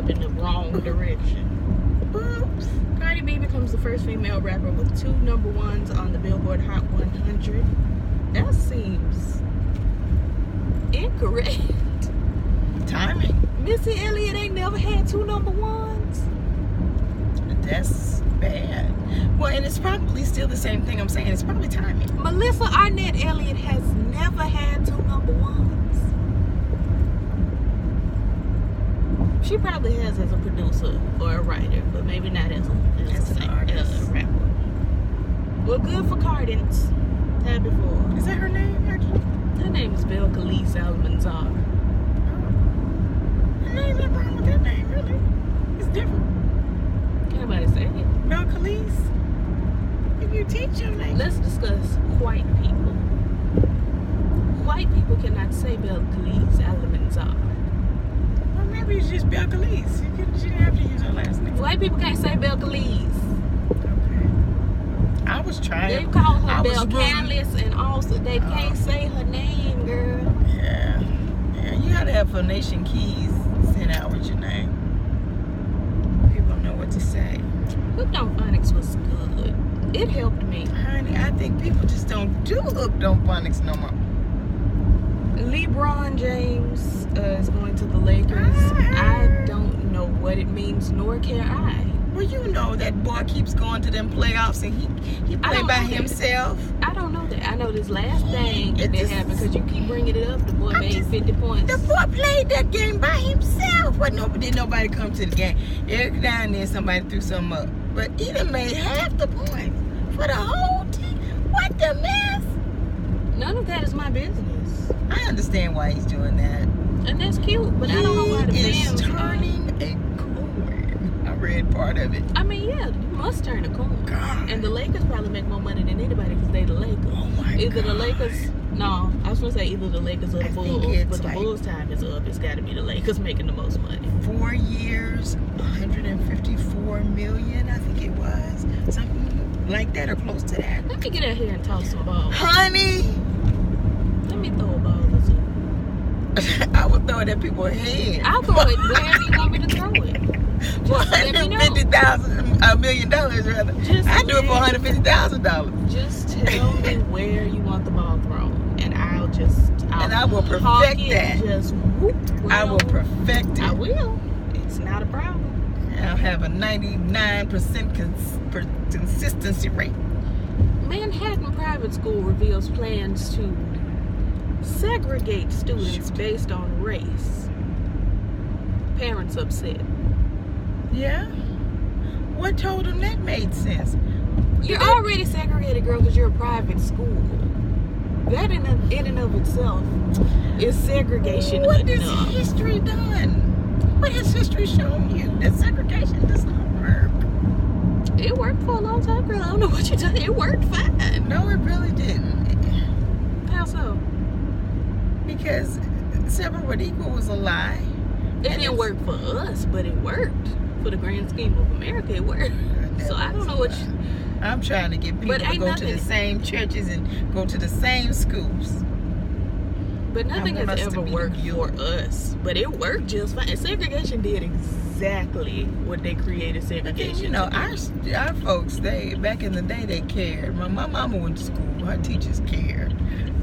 up in the wrong direction. Oops. Cardi B becomes the first female rapper with 2 number ones on the Billboard Hot 100. That seems incorrect. Timing. Missy Elliott ain't never had 2 number ones. That's bad. Well, and it's probably still the same thing I'm saying. It's probably timing. Melissa Arnett Elliott has never had 2 number ones. She probably has as a producer or a writer, but maybe not as an artist. Rapper. Well, good for Cardin's. Had before. Is that her name? Her name is Belle Khalees Almanzar. There ain't nothing wrong with that name, really. It's different. Nobody say it. Belle Khalees. If you teach your name. Let's discuss white people. White people cannot say Belle Khalees Almanzar. Well, maybe it's just Belle Khalees. She didn't have to use her last name. White people can't say Belle Khalees. Okay. I was trying. They call her Belle Khalees, and also they can't say her name, girl. Yeah. Yeah, you gotta have Phonation keys sent out with your name. People know what to say. Hooked on Phonics was good. It helped me. Honey, I think people just don't do Hooked on Phonics no more. LeBron James is going to the Lakers. I don't know what it means, nor care I. Well, you know that boy keeps going to them playoffs and he played by himself. I don't know that. I know this last thing that happened because you keep bringing it up. The boy made 50 points. The boy played that game by himself. But did nobody come to the game. Every now and then somebody threw something up. But he done made half the points for the whole team. What the mess? None of that is my business. I understand why he's doing that. And that's cute, but I don't know why the fans is turning a corn. I read part of it. I mean, yeah, you must turn a corn. God. And the Lakers probably make more money than anybody because they the Lakers. Oh my Either God. the Lakers, no, I was going to say either the Lakers or the Bulls, but the Bulls' time is up. It's got to be the Lakers making the most money. 4 years, 154 million, I think it was. Something like that or close to that. Let me get out here and toss some balls. Honey! Let me throw a ball or two. I would throw it at people's heads. I'll throw it wherever you want me to throw it. $150,000, $1 million rather. I do it for $150,000. Just tell me where you want the ball thrown, and I'll I will perfect that. Just whoop. I will perfect it. I will. It's not a problem. I'll have a 99% consistency rate. Manhattan Private School reveals plans to segregate students based on race. Parents upset. Yeah? What told them that made sense? You're already segregated, girl, because you're a private school. That in and of itself is segregation. What has history done? What has history shown you? That segregation does not work. It worked for a long time, girl. I don't know what you're talking. It worked fine. No, it really didn't. How so? Because separate but equal was a lie. It didn't work for us, but it worked. For the grand scheme of America, it worked. So I don't know what you... I'm trying to get people to go to the same churches and go to the same schools. But nothing has ever worked for us. But it worked just fine. And segregation did exactly what they created segregation. Then, you know, our folks, back in the day, they cared. My mama went to school. Her teachers cared.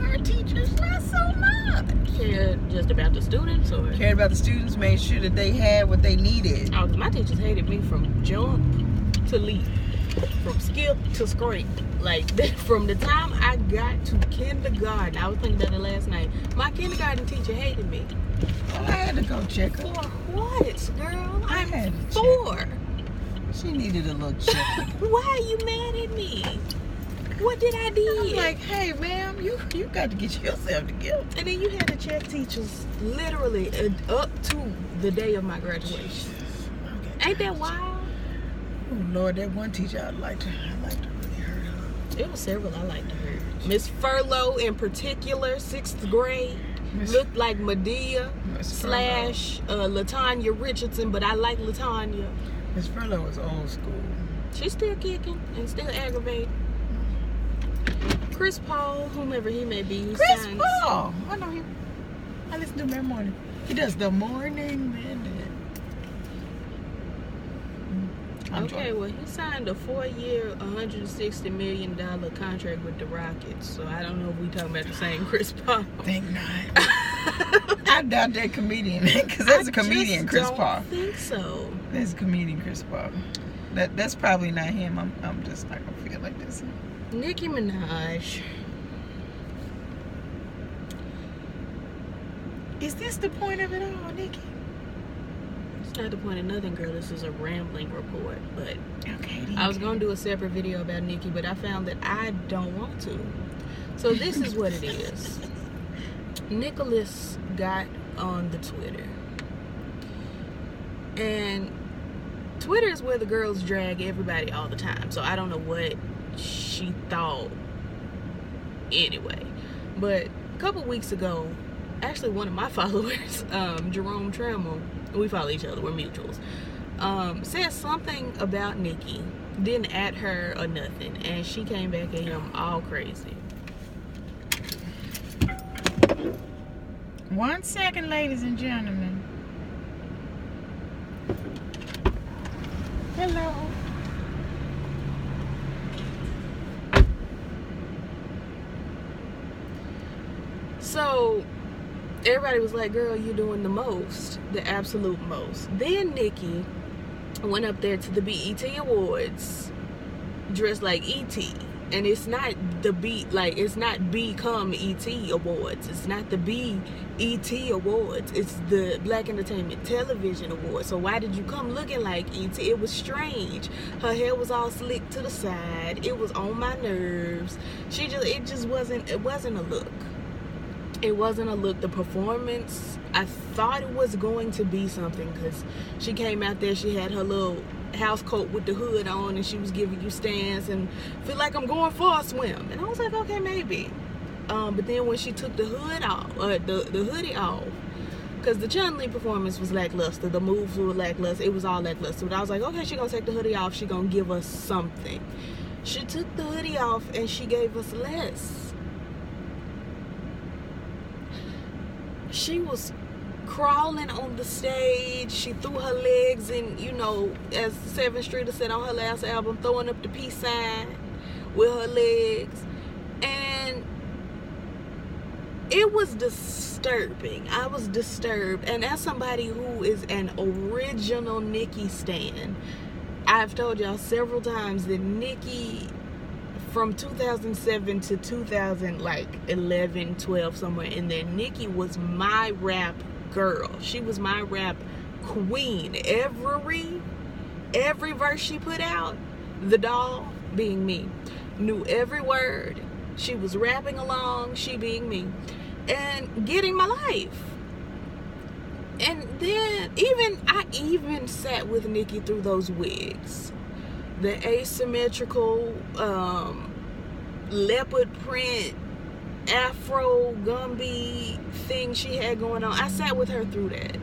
Our teachers, not so much. Cared just about the students, or cared about the students, made sure that they had what they needed. Oh, because my teachers hated me from jump to leap, from skip to scrape. Like, from the time I got to kindergarten, I was thinking about it last night. My kindergarten teacher hated me. Well, I had to go check her. For what, girl? I'm 4. She needed a little check. Why are you mad at me? What did I do? I'm like, hey, ma'am, you got to get yourself together. And then you had to check teachers literally up to the day of my graduation. Ain't that wild? Oh, Lord, that one teacher I liked to really hurt her. There were several I liked to hurt. Miss Furlow in particular, 6th grade. Looked like Medea / LaTanya Richardson, but I like LaTanya. Miss Furlow was old school. She's still kicking and still aggravating. Chris Paul, whomever he may be. Chris Paul! I know him. I listen to him every morning. He does the morning minute. Okay, well, he signed a 4-year, $160 million contract with the Rockets. So I don't know if we talking about the same Chris Paul. Think not. I doubt that comedian, because that's a comedian, Chris Paul. I think so. That's a comedian, Chris Paul. That's probably not him. I'm just not gonna feel like this. Nicki Minaj. Is this the point of it all, Nicki? It's not the point of nothing, girl. This is a rambling report. But okay, I was gonna do a separate video about Nicki, but I found that I don't want to. So this is what it is. Nicholas got on the Twitter, and Twitter is where the girls drag everybody all the time, so I don't know what she thought anyway. But a couple weeks ago, actually one of my followers, Jerome Trammell, we follow each other, we're mutuals, said something about Nicki, didn't at her or nothing, and she came back at him all crazy. 1 second, ladies and gentlemen. Hello. So everybody was like, girl, you're doing the most, the absolute most. Then Nicki went up there to the BET Awards dressed like E.T. And it's not the it's not Become E.T. Awards. It's not the BET Awards. It's the Black Entertainment Television Awards. So why did you come looking like E.T.? It was strange. Her hair was all slick to the side. It was on my nerves. It wasn't a look. It wasn't a look. The performance, I thought it was going to be something, because she came out there, she had her little house coat with the hood on, and she was giving you stands and feel like I'm going for a swim. And I was like, okay, maybe. But then when she took the hood off, the hoodie off, because the Chun-Li performance was lackluster, the moves were lackluster, it was all lackluster. But I was like, okay, she gonna take the hoodie off, she gonna give us something. She took the hoodie off and she gave us less. She was crawling on the stage. She threw her legs in, as 7th Streeter said on her last album, throwing up the peace sign with her legs. And it was disturbing. I was disturbed. And as somebody who is an original Nicki stan, I've told y'all several times that Nicki, from 2007 to 2011, 12, somewhere in there, Nicki was my rap girl. She was my rap queen. Every verse she put out, the doll being me, knew every word. She was rapping along, she being me, and getting my life. And then I even sat with Nicki through those wigs, the asymmetrical leopard print Afro Gumby thing she had going on. I sat with her through that.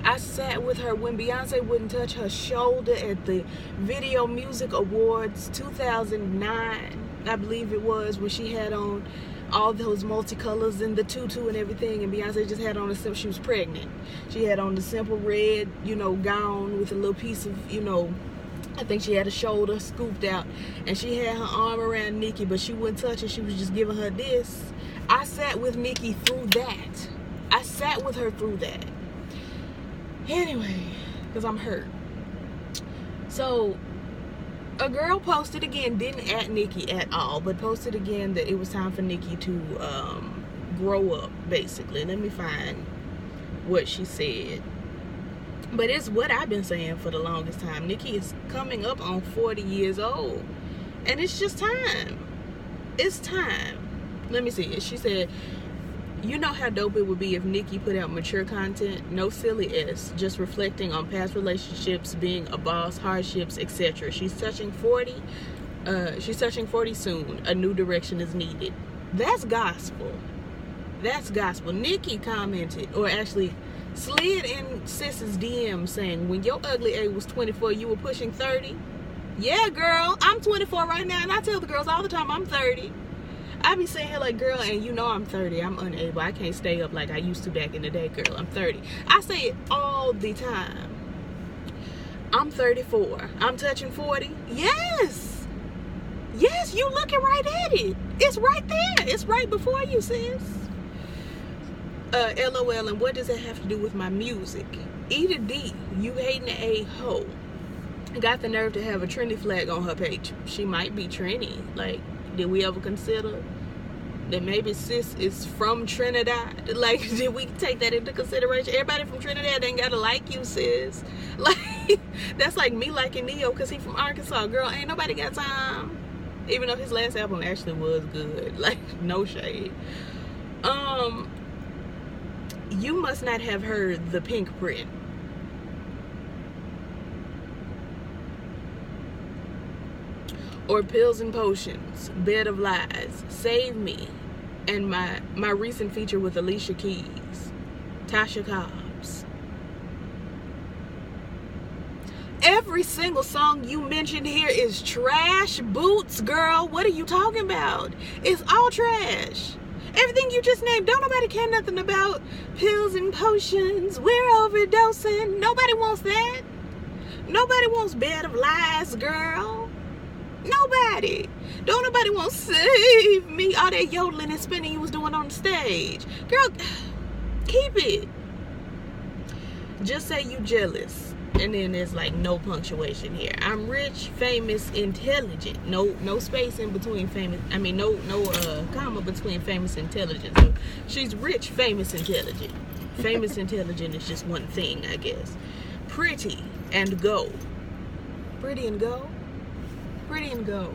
I sat with her when Beyonce wouldn't touch her shoulder at the Video Music Awards 2009, I believe it was, when she had on all those multicolors and the tutu and everything, and Beyonce just had on she was pregnant. She had on the simple red, gown with a little piece of, I think she had a shoulder scooped out, and she had her arm around Nicki, but she wouldn't touch her. She was just giving her this. I sat with Nicki through that. I sat with her through that. Anyway, because I'm hurt. So, a girl posted again, didn't at Nicki at all, but posted again that it was time for Nicki to grow up, basically. Let me find what she said. But it's what I've been saying for the longest time. Nicki is coming up on 40 years old. And it's just time. It's time. Let me see it. She said, you know how dope it would be if Nicki put out mature content? No silly S. Just reflecting on past relationships, being a boss, hardships, etc. She's touching 40. She's touching 40 soon. A new direction is needed. That's gospel. That's gospel. Nicki commented, or actually slid in Sis's DM saying, when your ugly age was 24, you were pushing 30. Yeah, girl, I'm 24 right now, and I tell the girls all the time I'm 30. I be saying here like, girl, and I'm 30. I'm unable. I can't stay up like I used to back in the day, girl. I'm 30. I say it all the time. I'm 34. I'm touching 40. Yes. Yes, you looking right at it. It's right there. It's right before you, sis. LOL, and what does that have to do with my music? E to D, you hating a hoe. Got the nerve to have a Trinity flag on her page. She might be Trini. Like, did we ever consider that maybe sis is from Trinidad? Like, did we take that into consideration? Everybody from Trinidad ain't gotta like you, sis. Like, that's like me liking Neo because he from Arkansas. Girl, ain't nobody got time. Even though his last album actually was good. Like, no shade. You must not have heard The Pink Print. Or Pills and Potions, Bed of Lies, Save Me, and my recent feature with Alicia Keys, Tasha Cobbs. Every single song you mentioned here is trash. Boots, girl, what are you talking about? It's all trash. Everything you just named, don't nobody care nothing about Pills and Potions, we're overdosing. Nobody wants that. Nobody wants Bed of Lies, girl. Nobody. Don't nobody want to Save Me. All that yodeling and spinning you was doing on the stage. Girl, keep it. Just say you jealous. And then there's like no punctuation here. I'm rich, famous, intelligent. No space in between famous. I mean, no comma between famous and intelligent. So she's rich, famous, intelligent. Famous, intelligent is just one thing, I guess. Pretty and go. Pretty and go? Pretty and go.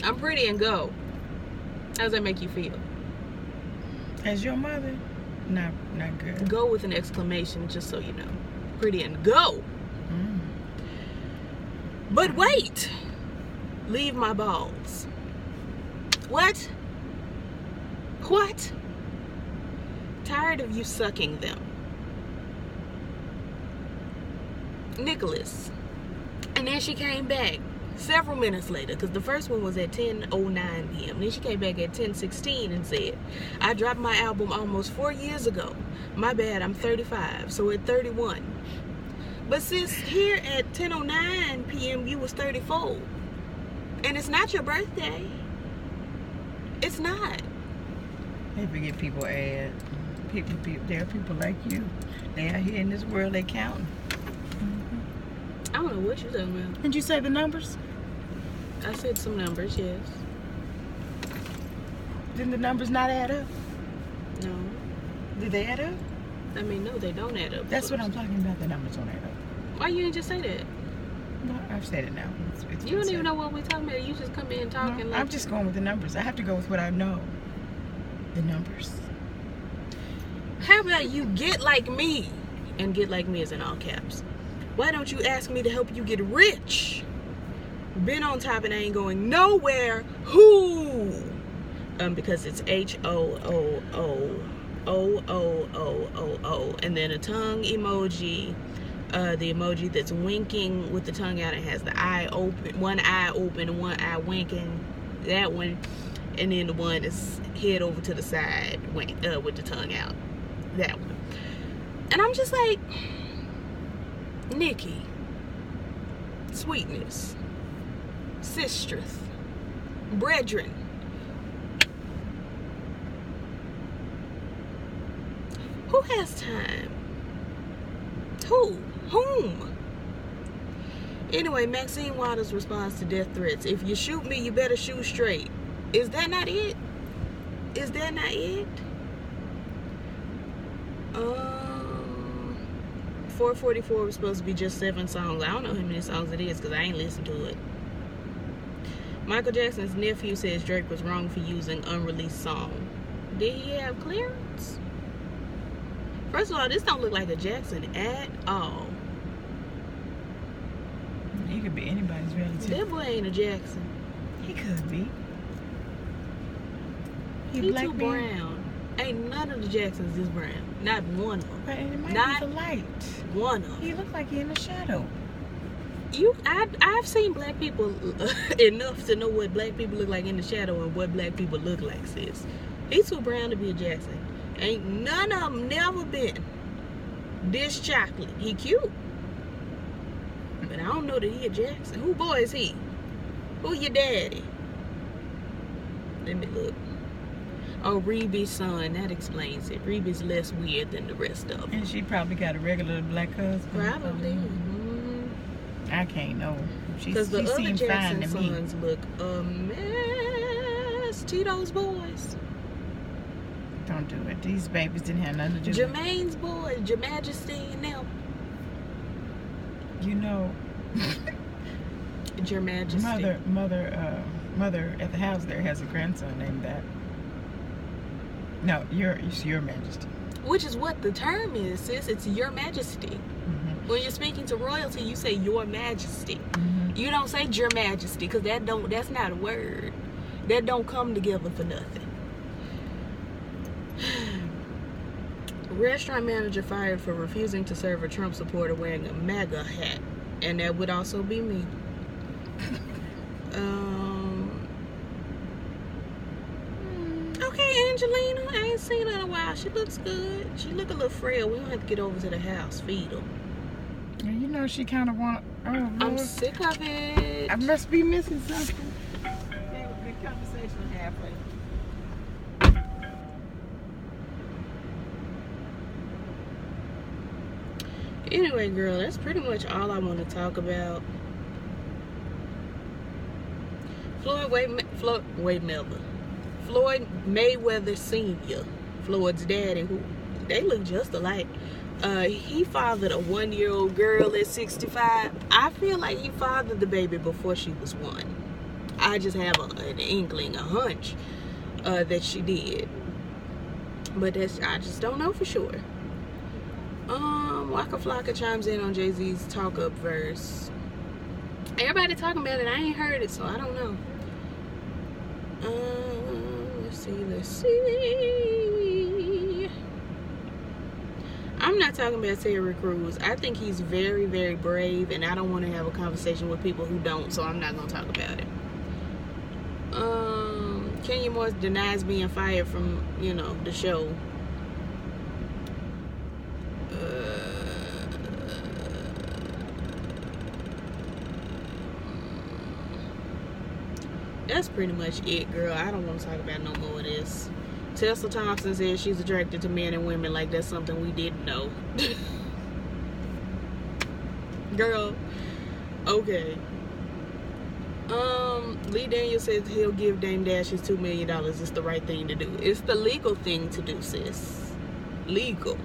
I'm pretty and go. How does that make you feel? As your mother? Not good. Go with an exclamation, just so you know. Pretty and go. But wait. Leave my balls. What? What? Tired of you sucking them. Nicholas. And then she came back several minutes later, because the first one was at 10:09 p.m. Then she came back at 10:16 and said, I dropped my album almost 4 years ago. My bad, I'm 35, so at 31. But sis, here at 10:09 p.m. you was 34. And it's not your birthday. It's not. They forget people add. People, there are people like you. They out here in this world, they counting. I don't know what you're talking about. Did you say the numbers? I said some numbers, yes. Didn't the numbers not add up? No. Did they add up? I mean, no, they don't add up. That's what I'm talking about. The numbers don't add up. Why you didn't just say that? No, I've said it now. It's You don't even know what we're talking about. You just come in talking like... I'm just going with the numbers. I have to go with what I know. The numbers. How about you get like me? And get like me is in all caps. Why don't you ask me to help you get rich? Been on top and I ain't going nowhere. Who? Because it's HOOOOOOO, and then a tongue emoji. The emoji that's winking with the tongue out and has the eye open, one eye open and one eye winking. That one, and then the one is head over to the side with the tongue out. That one. And I'm just like, Nikki, sweetness, sistress, brethren. Who has time? Whom? Anyway, Maxine Waters responds to death threats. If you shoot me, you better shoot straight. Is that not it? Is that not it? 444 was supposed to be just 7 songs. I don't know how many songs it is because I ain't listened to it. Michael Jackson's nephew says Drake was wrong for using unreleased song. Did he have clearance? First of all, this don't look like a Jackson at all. He could be anybody's relative. That boy ain't a Jackson. He could be. He too brown. Ain't none of the Jacksons is brown. Not one of them. But it might Not be the light. One of them. He looked like he in the shadow. I've seen black people enough to know what black people look like in the shadow and what black people look like, sis. He's too brown to be a Jackson. Ain't none of them never been this chocolate. He cute. But I don't know that he a Jackson. Who boy is he? Who your daddy? Let me look. Oh, Reeby's son. That explains it. Reeby's less weird than the rest of them. And she probably got a regular black husband. Probably. I can't know. Because the other seemed fine Jackson to me. sons look a mess. Tito's boys. Don't do it. These babies didn't have nothing to do with it. Jermaine's boys. Your Majesty and them. You know, Your Majesty. mother at the house there has a grandson named that. No, it's Your Majesty. Which is what the term is, sis. It's Your Majesty. When you're speaking to royalty, you say Your Majesty. You don't say Your Majesty, because that's not a word. That don't come together for nothing. Restaurant manager fired for refusing to serve a Trump supporter wearing a MAGA hat. And that would also be me. Okay, Angelina. I ain't seen her in a while. She looks good. She look a little frail. We don't have to get over to the house. Feed her. Yeah, you know she kind of want. Oh, Lord. I'm sick of it. I must be missing something. Good conversation halfway. Anyway, girl, that's pretty much all I want to talk about. Floyd Mayweather Sr., Floyd's daddy, who they look just alike. He fathered a 1-year-old girl at 65. I feel like he fathered the baby before she was 1. I just have an inkling, a hunch that she did, but I just don't know for sure. Waka Flocka chimes in on Jay-Z's Talk Up verse. Everybody talking about it. I ain't heard it, so I don't know. Let's see. I'm not talking about Terry Crews. I think he's very, very brave, and I don't want to have a conversation with people who don't, so I'm not going to talk about it. Kenya Moore denies being fired from, the show. That's pretty much it, girl. I don't want to talk about no more of this. Tessa Thompson says she's attracted to men and women like that's something we didn't know. Girl, okay. Lee Daniels says he'll give Dame Dash his $2 million. It's the right thing to do. It's the legal thing to do, sis. Legal.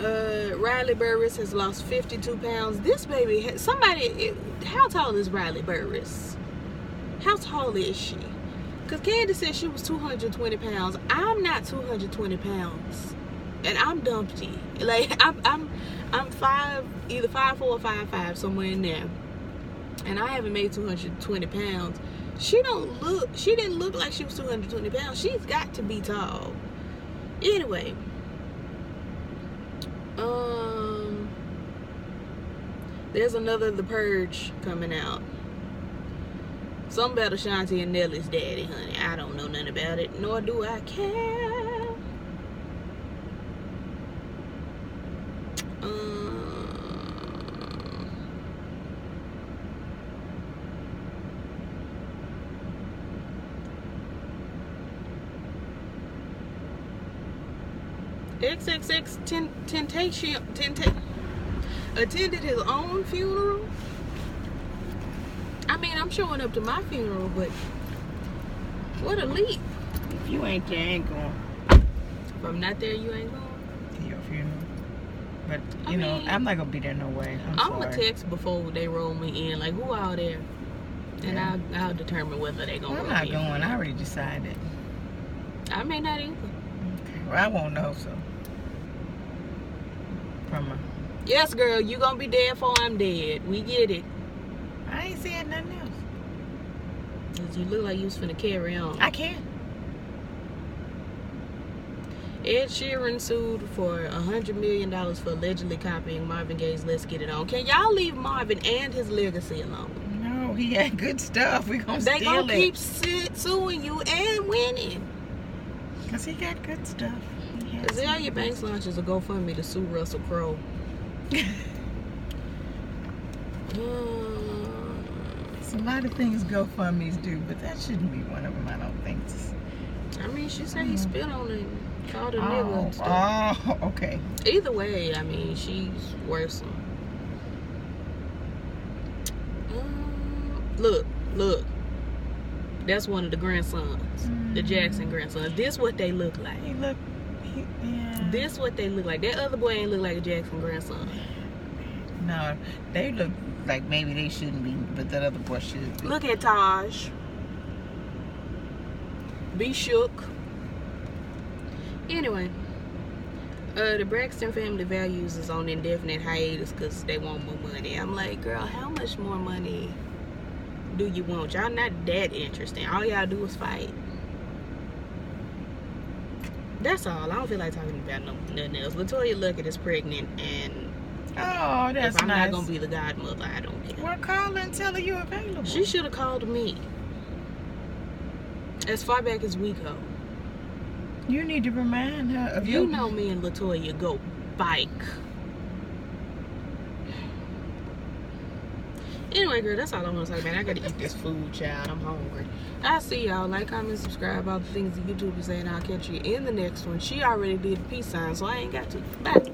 Riley Burris has lost 52 pounds. This baby, how tall is Riley Burris? How tall is she? Because Candy said she was 220 pounds. I'm not 220 pounds. And I'm dumpty. Like, I'm either 5'4" or 5'5", somewhere in there. And I haven't made 220 pounds. She didn't look like she was 220 pounds. She's got to be tall. Anyway. There's another The Purge coming out. Something about Ashanti and Nelly's daddy, honey. I don't know nothing about it, nor do I care. XXX Temptation attended his own funeral. I mean, I'm showing up to my funeral, but what a leap. If you ain't there, ain't going. If I'm not there, you ain't going? To your funeral. But, you know, I'm not going to be there no way. I'm going to text before they roll me in, like, who out there? And yeah. I'll determine whether they're going to roll me in. I'm not going. I already decided. I may not either. Okay. Well, I won't know, so. Yes, girl, you gonna be dead before I'm dead. We get it. I ain't saying nothing else. Cause you look like you was finna carry on. I can't. Ed Sheeran sued for $100 million for allegedly copying Marvin Gaye's "Let's Get It On." Can y'all leave Marvin and his legacy alone? No, he had good stuff. We gonna steal it. They gonna keep suing you and winning. Cause he got good stuff. Cause all your banks launches a GoFundMe to sue Russell Crowe. It's a lot of things GoFundMe's do, but that shouldn't be one of them, I don't think. I mean, she said he spit on her and called her nigga and stuff. Oh, okay. Either way, I mean, she's worse. Look. That's one of the grandsons, the Jackson grandsons. This what they look like. Yeah. This what they look like. That other boy ain't look like a Jackson grandson. No, they look like maybe they shouldn't be, but that other boy should be. Look at Taj. Be shook. Anyway, the Braxton family values is on indefinite hiatus because they want more money. I'm like, girl, how much more money do you want? Y'all not that interesting. All y'all do is fight. That's all. I don't feel like talking about nothing else. Latoya Luckett is pregnant, and that's if I'm nice. not gonna be the godmother, I don't care. Well, call and tell her you're available. She should have called me as far back as we go. You need to remind her of You know me and Latoya go bike. Anyway, girl, that's all I want to talk about. I gotta eat this food, child. I'm hungry. I'll see y'all. Like, comment, subscribe, all the things that YouTube is saying. I'll catch you in the next one. She already did the peace sign, so I ain't got to. Bye.